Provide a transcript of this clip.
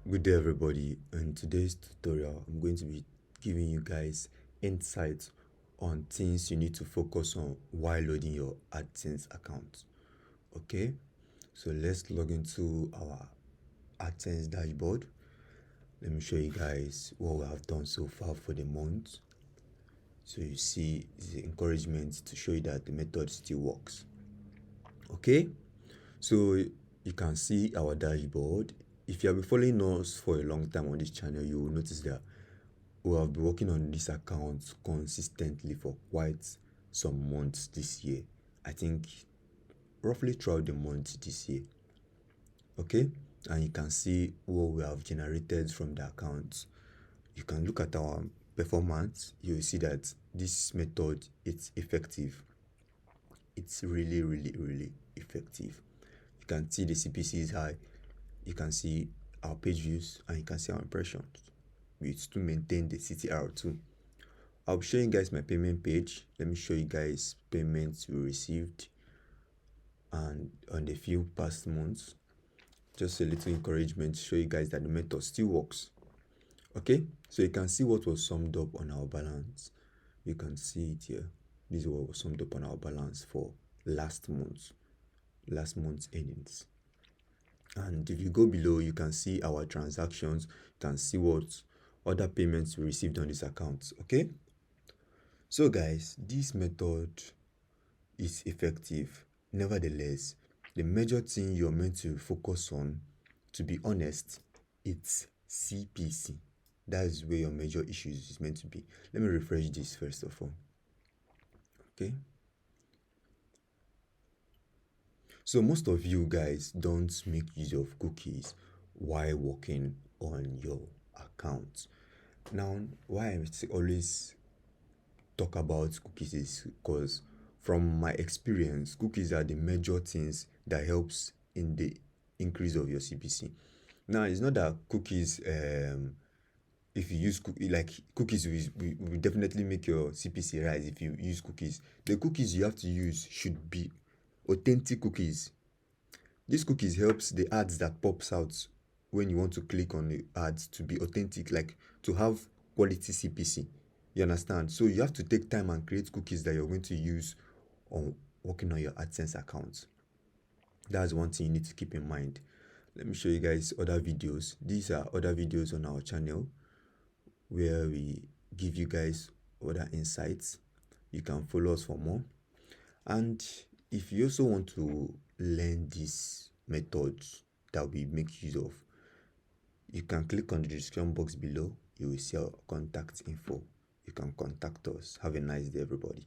Good day, everybody. In today's tutorial, I'm going to be giving you guys insights on things you need to focus on while loading your AdSense account. Okay, so let's log into our AdSense dashboard. Let me show you guys what we have done so far for the month. So you see the encouragement to show you that the method still works. Okay, so you can see our dashboard. If you have been following us for a long time on this channel, you will notice that we have been working on this account consistently for quite some months this year. I think roughly throughout the month this year. Okay, and you can see what we have generated from the account. You can look at our performance. You will see that this method, it's effective. It's really effective. You can see the CPC is high. You can see our page views and you can see our impressions. It's to maintain the CTR too. I'll be showing you guys my payment page. Let me show you guys payments we received and on the few past months. Just a little encouragement to show you guys that the method still works. Okay, so you can see what was summed up on our balance. You can see it here. This is what was summed up on our balance for last month's earnings. And if you go below, you can see our transactions. You can see what other payments we received on this account. Okay, so guys, this method is effective. Nevertheless, the major thing you're meant to focus on, to be honest, it's CPC. That is where your major issues is meant to be. Let me refresh this first of all. Okay, so most of you guys don't make use of cookies while working on your account. Now, why I always talk about cookies is because from my experience, cookies are the major things that helps in the increase of your CPC. Now, it's not that cookies, if you use cookies will definitely make your CPC rise if you use cookies. The cookies you have to use should be authentic cookies. These cookies helps the ads that pops out when you want to click on the ads to be authentic, like to have quality CPC. You understand? So you have to take time and create cookies that you're going to use on working on your AdSense account. That's one thing you need to keep in mind. Let me show you guys other videos. These are other videos on our channel where we give you guys other insights. You can follow us for more. And if you also want to learn these methods that we make use of, you can click on the description box below. You will see our contact info. You can contact us. Have a nice day, everybody.